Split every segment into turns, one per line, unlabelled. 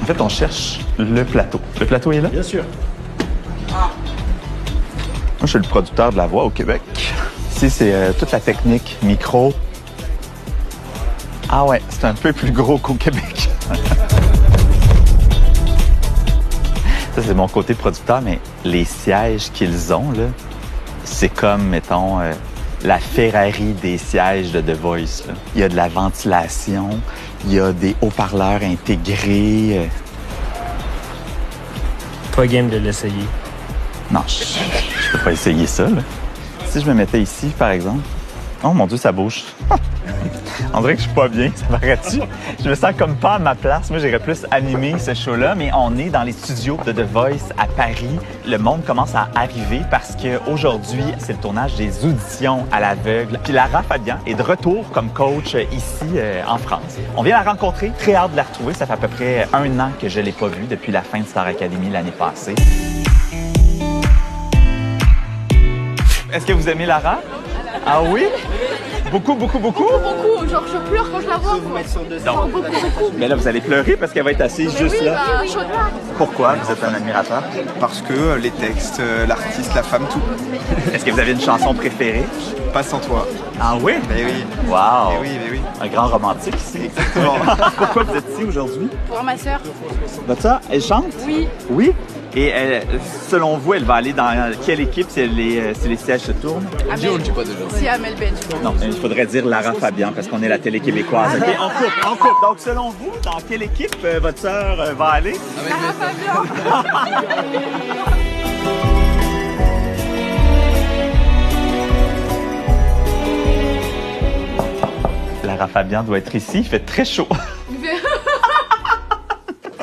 En fait, on cherche le plateau. Le plateau est là?
Bien sûr.
Moi, je suis le producteur de la voix au Québec. Ici, c'est toute la technique, micro. Ah ouais, c'est un peu plus gros qu'au Québec. Ça, c'est mon côté producteur, mais les sièges qu'ils ont, là, c'est comme, mettons, la Ferrari des sièges de The Voice. Là. Il y a de la ventilation, il y a des haut-parleurs intégrés.
Pas game de l'essayer.
Non, je peux pas essayer ça, là. Si je me mettais ici, par exemple... Oh mon Dieu, ça bouge. On dirait que je suis pas bien, ça paraît-tu? Je me sens comme pas à ma place. Moi, j'irais plus animer ce show-là, mais on est dans les studios de The Voice à Paris. Le monde commence à arriver parce qu'aujourd'hui, c'est le tournage des auditions à l'aveugle. Puis Lara Fabian est de retour comme coach ici en France. On vient la rencontrer, très hâte de la retrouver. Ça fait à peu près 1 an que je l'ai pas vue depuis la fin de Star Academy l'année passée. Est-ce que vous aimez Lara? Ah oui? Beaucoup, beaucoup, beaucoup?
Beaucoup, genre je pleure quand je la vois.
Non.
Beaucoup.
Mais là, vous allez pleurer parce qu'elle va être assise juste
Oui,
là.
bah, chaud-là.
Pourquoi vous êtes un admirateur?
Parce que les textes, l'artiste, la femme, tout.
Est-ce que vous avez une chanson préférée?
Pas sans toi.
Ah oui?
Mais oui.
Wow!
Mais oui, mais oui.
Un grand romantique ici.
Exactement.
Pourquoi vous êtes ici aujourd'hui?
Pour ma sœur.
Votre sœur, elle chante?
Oui.
Oui? Et selon vous, elle va aller dans quelle équipe si les sièges se tournent?
Amel. Si Amel Benj.
Non, il faudrait dire Lara Fabian parce qu'on est la télé québécoise. OK, on coupe. Donc, selon vous, dans quelle équipe votre sœur va aller?
Lara Fabian.
Lara Fabian doit être ici, il fait très chaud.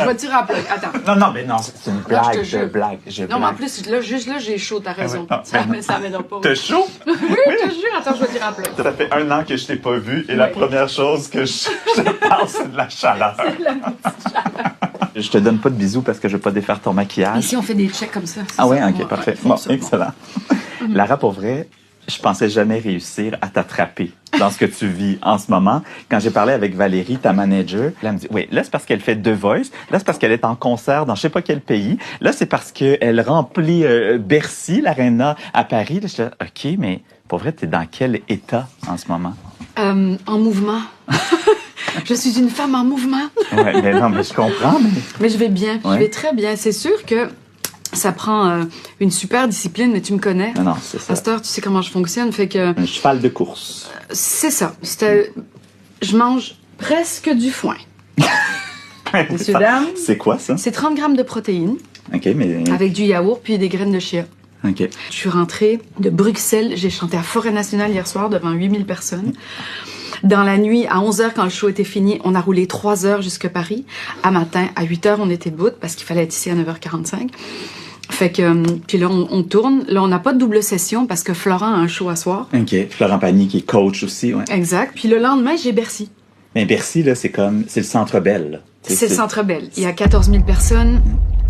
Je vais tirer à plug. Attends.
Non, mais non, c'est une blague, je blague.
Non, mais en plus, là, juste là, j'ai chaud, t'as raison.
Ah ouais.
Ça m'aide pas.
T'as chaud?
Oui, je te jure. Attends, je vais tirer à plug.
Ça fait 1 an que je t'ai pas vu et la première chose que je parle, c'est de la chaleur. Je te donne pas de bisous parce que je veux pas défaire ton maquillage.
Ici, on fait des checks comme ça.
Ah ouais,
ça,
ok, parfait. Bon, excellent. Lara, pour vrai, je pensais jamais réussir à t'attraper dans ce que tu vis en ce moment. Quand j'ai parlé avec Valérie, ta manager, là, elle me dit, oui, là, c'est parce qu'elle fait The Voice. Là, c'est parce qu'elle est en concert dans je sais pas quel pays. Là, c'est parce qu'elle remplit Bercy, l'Arena à Paris. Là, je dis, OK, mais pour vrai, t'es dans quel état en ce moment?
En mouvement. Je suis une femme en mouvement.
Ouais, mais non, mais je comprends,
Mais je vais bien.
Ouais.
Je vais très bien. C'est sûr que ça prend une super discipline, mais tu me connais.
Non, c'est ça.
À cette heure, tu sais comment je fonctionne, fait que...
Un cheval de course.
C'est ça. Je mange presque du foin. Messieurs, dames.
C'est quoi, ça?
C'est 30 grammes de protéines,
OK, mais...
avec du yaourt puis des graines de chia.
OK.
Je suis rentrée de Bruxelles. J'ai chanté à Forêt Nationale hier soir devant 8000 personnes. Dans la nuit, à 11h, quand le show était fini, on a roulé 3 heures jusqu'à Paris. À matin, à 8h, on était debout parce qu'il fallait être ici à 9h45. Fait que, puis là, on tourne. Là, on n'a pas de double session parce que Florent a un show à soir.
OK. Florent Pagny qui est coach aussi, ouais.
Exact. Puis le lendemain, j'ai Bercy.
Mais Bercy, là, c'est le Centre Bell. Là.
C'est le Centre Bell. Il y a 14 000 personnes.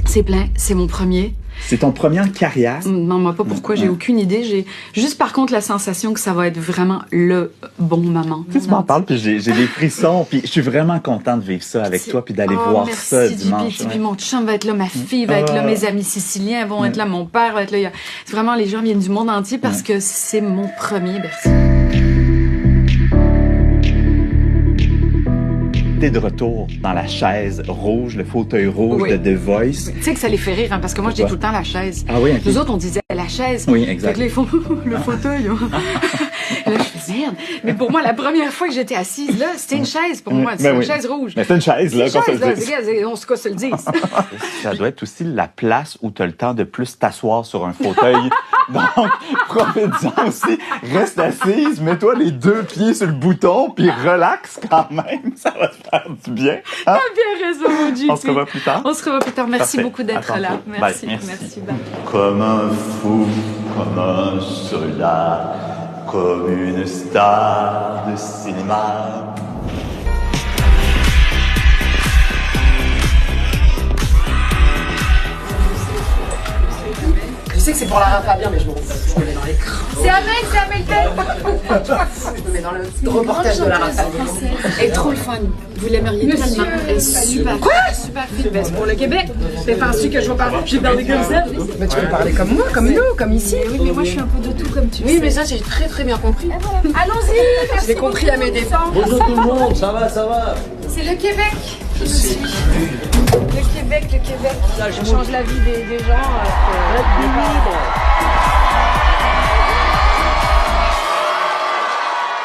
C'est plein. C'est mon premier.
C'est ton premier en carrière?
Demande-moi pas pourquoi, j'ai aucune idée. J'ai juste par contre la sensation que ça va être vraiment le bon moment.
Tu m'en parles, puis j'ai des frissons, puis je suis vraiment content de vivre ça avec toi, puis d'aller voir ça dimanche.
Puis mon chum va être là, ma fille va être là, mes amis siciliens vont être là, mon père va être là. Vraiment, les gens viennent du monde entier parce que c'est mon premier Bercy.
T'es de retour dans la chaise rouge, le fauteuil rouge de The Voice.
Tu sais que ça les fait rire, hein, parce que moi, je dis tout le temps la chaise.
Ah oui, OK.
Nous autres, on disait la chaise.
Oui, exact.
Fait que là, ils font le fauteuil. Là, je fais merde. Mais pour moi, la première fois que j'étais assise, là, c'était une chaise pour moi. C'est une chaise rouge.
Mais c'est une chaise, là, qu'on se le dise.
On se le dise.
Ça doit être aussi la place où tu as le temps de plus t'asseoir sur un fauteuil. Donc, profite-en aussi. Reste assise, mets-toi les 2 pieds sur le bouton, puis relaxe quand même. Ça va te faire du bien. Hein?
T'as bien raison, mon Dieu.
On se revoit plus tard.
On se revoit plus tard. Merci
Parfait.
beaucoup d'être là. Merci.
Bye.
Merci. Bye.
Comme un fou, comme un soldat, comme une star de cinéma.
sais que c'est pour Lara Fabian, mais je m'en fous, je me mets dans l'écran.
C'est Amel
Je me mets dans le reportage de Lara Fabian.
Elle est trop le fun. Vous l'aimeriez tellement. Elle est super. Quoi? Super fine.
Ben, c'est pour le Québec. Mais penses-tu que je vais parler? J'ai parlé comme ça. Mais tu peux parler comme moi, comme nous, comme ici.
Oui, mais moi je suis un peu de tout comme tu
Oui, mais ça, j'ai très très bien compris.
Allons-y.
Je l'ai compris à mes dépens.
Bonjour tout le monde, ça va, ça va?
C'est le Québec. Je suis. Le Québec.
On change la vie des gens.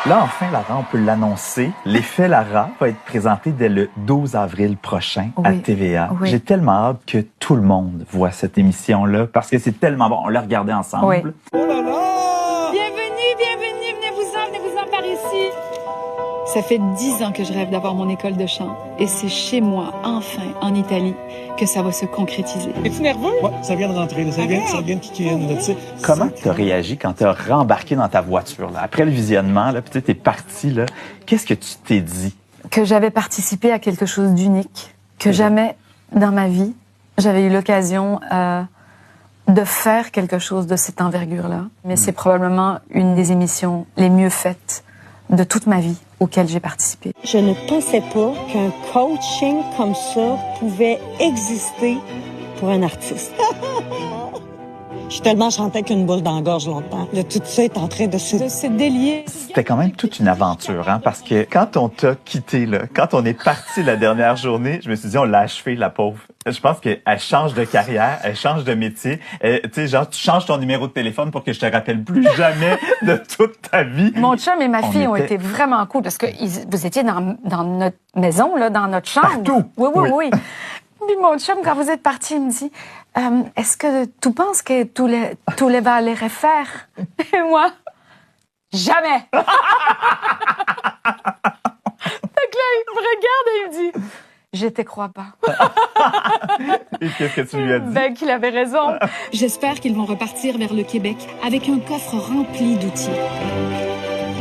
Là, enfin, Lara, on peut l'annoncer. L'effet Lara va être présenté dès le 12 avril prochain à
Oui.
TVA.
Oui.
J'ai tellement hâte que tout le monde voit cette émission-là parce que c'est tellement bon. On l'a regardé ensemble.
Oui.
Bienvenue, venez-vous-en par ici.
Ça fait 10 ans que je rêve d'avoir mon école de chant. Et c'est chez moi, enfin, en Italie, que ça va se concrétiser.
Es-tu nerveux?
Ouais, ça vient de rentrer, là. Ça vient de kicker in, là, tu sais.
Comment tu as réagi quand tu as rembarqué dans ta voiture, là? Après le visionnement, là, puis tu es parti, là. Qu'est-ce que tu t'es dit?
Que j'avais participé à quelque chose d'unique, que jamais dans ma vie, j'avais eu l'occasion de faire quelque chose de cette envergure-là. Mais c'est probablement une des émissions les mieux faites de toute ma vie auxquelles j'ai participé.
Je ne pensais pas qu'un coaching comme ça pouvait exister pour un artiste. Je suis tellement chantée qu'une boule dans la gorge longtemps. Là, tout ça est en train de se
délier.
C'était quand même toute une aventure, hein, parce que quand on t'a quitté, là, quand on est parti la dernière journée, je me suis dit, on l'a achevé, la pauvre. Je pense qu'elle change de carrière, elle change de métier. Tu sais, genre, tu changes ton numéro de téléphone pour que je te rappelle plus jamais de toute ta vie.
Mon chum et ma
On
fille ont
était-
été vraiment cool parce que vous étiez dans notre maison, là, dans notre chambre.
Partout.
Oui. Puis mon chum, quand vous êtes parti, il me dit est-ce que tu penses que tous les va les refaire? Et moi, jamais! Fait que là, il me regarde et il me dit je te crois pas.
Et qu'est-ce que tu lui as dit?
Ben, qu'il avait raison. J'espère qu'ils vont repartir vers le Québec avec un coffre rempli d'outils,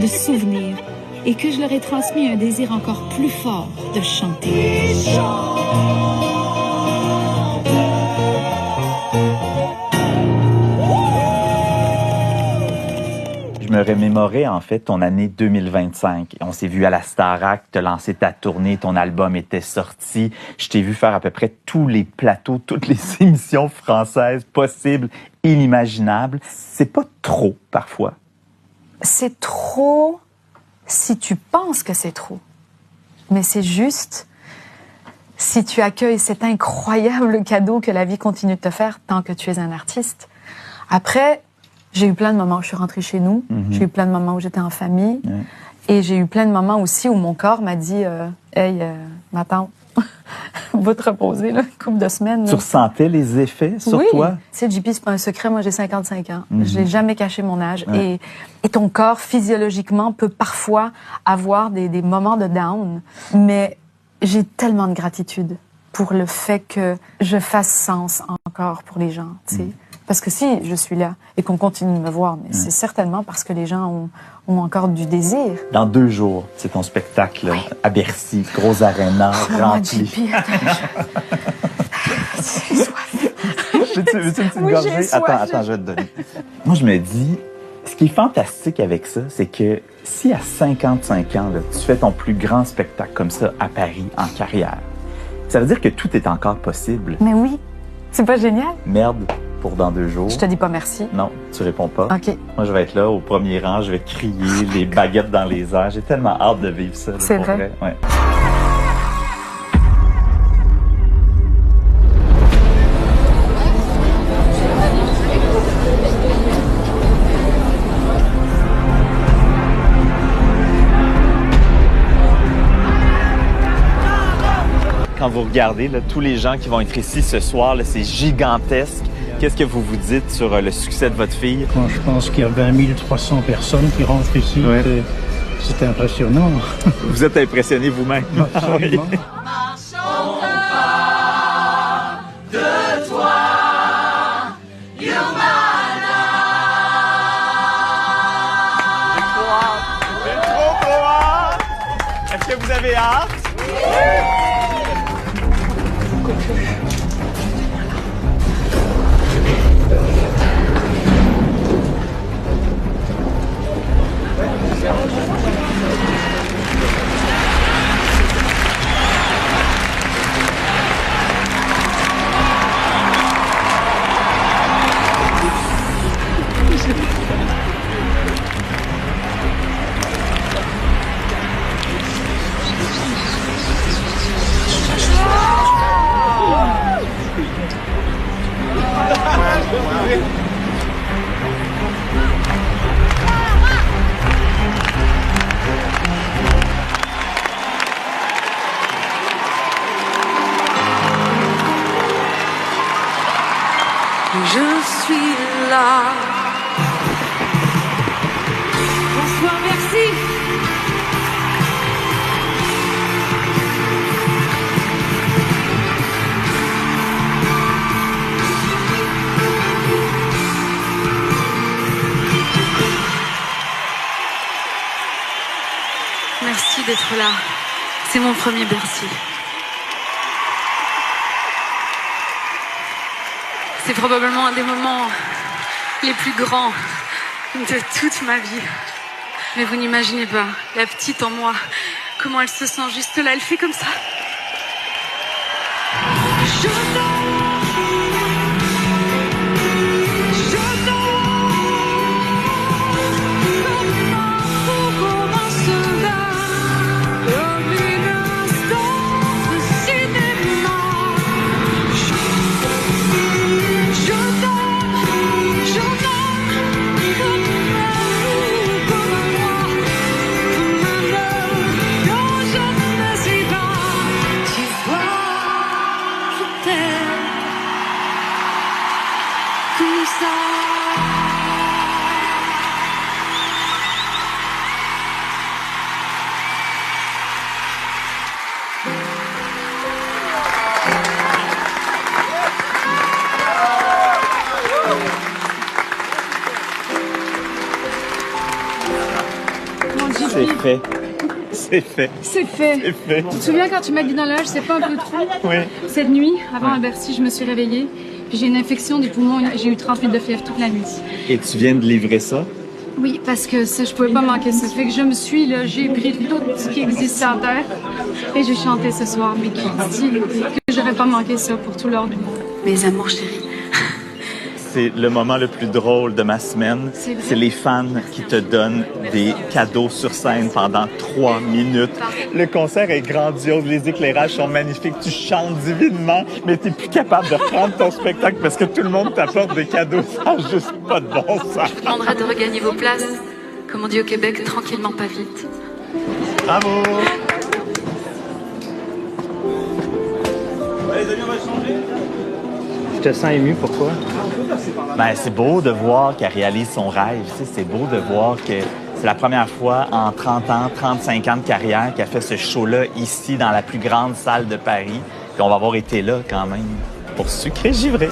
de souvenirs, et que je leur ai transmis un désir encore plus fort de chanter.
Je me remémorais, en fait, ton année 2025. On s'est vu à la Starac, t'as lancé ta tournée, ton album était sorti. Je t'ai vu faire à peu près tous les plateaux, toutes les émissions françaises possibles, inimaginables. C'est pas trop, parfois?
C'est trop si tu penses que c'est trop. Mais c'est juste si tu accueilles cet incroyable cadeau que la vie continue de te faire tant que tu es un artiste. Après, j'ai eu plein de moments où je suis rentrée chez nous. J'ai eu plein de moments où j'étais en famille. Et j'ai eu plein de moments aussi où mon corps m'a dit hey, ma tante, va te reposer, là, une couple de semaines.
Tu
Là.
ressentais les effets sur
Oui.
toi?
Tu sais, JP, c'est pas un secret. Moi, j'ai 55 ans. Je n'ai jamais caché mon âge.
Ouais.
Et ton corps, physiologiquement, peut parfois avoir des moments de down. Mais j'ai tellement de gratitude pour le fait que je fasse sens encore pour les gens, tu sais. Parce que si je suis là et qu'on continue de me voir, mais c'est certainement parce que les gens ont encore du désir.
Dans 2 jours, c'est ton spectacle là, à Bercy, gros aréna, rempli.
JP, attends, j'ai soif.
Veux-tu une petite
Oui,
gorgée?
j'ai soif,
Attends, je vais te donner. Moi, je me dis, ce qui est fantastique avec ça, c'est que si à 55 ans, là, tu fais ton plus grand spectacle comme ça à Paris, en carrière, ça veut dire que tout est encore possible.
Mais oui, c'est pas génial?
Merde pour dans 2 jours.
Je te dis pas merci.
Non, tu réponds pas.
OK.
Moi, je vais être là au premier rang, je vais crier, les baguettes dans les airs. J'ai tellement hâte de vivre ça. là,
C'est
pour
vrai?
Ouais. Quand vous regardez là, tous les gens qui vont être ici ce soir, là, c'est gigantesque. Qu'est-ce que vous vous dites sur le succès de votre fille?
Moi, je pense qu'il y a 20 300 personnes qui rentrent ici.
Ouais.
C'est impressionnant.
Vous êtes impressionné vous-même?
Absolument.
Est-ce que vous avez hâte?
Je suis là. Bonsoir, merci. Merci d'être là. C'est mon premier Bercy. C'est probablement un des moments les plus grands de toute ma vie. Mais vous n'imaginez pas, la petite en moi, comment elle se sent juste là, elle fait comme ça. Je
C'est fait. C'est fait.
C'est fait.
C'est fait.
Tu te souviens quand tu m'as dit dans l'âge, c'est pas un peu trop?
Oui.
Cette nuit, avant un Bercy, je me suis réveillée. Puis j'ai une infection des poumons. J'ai eu 38 de fièvre toute la nuit.
Et tu viens de livrer ça?
Oui, parce que ça, je pouvais pas manquer ça. Ça fait que je me suis, là, j'ai pris tout ce qui existe sur Terre et j'ai chanté ce soir. Mais qui dit que j'aurais pas manqué ça pour tout l'ordre du monde?
Mes amours chéris.
C'est le moment le plus drôle de ma semaine. C'est les fans qui te donnent des cadeaux sur scène pendant 3 minutes. Le concert est grandiose, les éclairages sont magnifiques, tu chantes divinement, mais t'es plus capable de reprendre ton spectacle parce que tout le monde t'apporte des cadeaux. Ça n'a juste pas de bon sens.
Je demanderai de regagner vos places, comme on dit au Québec, tranquillement, pas vite.
Bravo!
Je te sens ému, pourquoi?
Ben, c'est beau de voir qu'elle réalise son rêve. Tu sais, c'est beau de voir que c'est la première fois en 30 ans, 35 ans de carrière qu'elle fait ce show-là ici, dans la plus grande salle de Paris. Puis on va avoir été là quand même pour sucrer givré.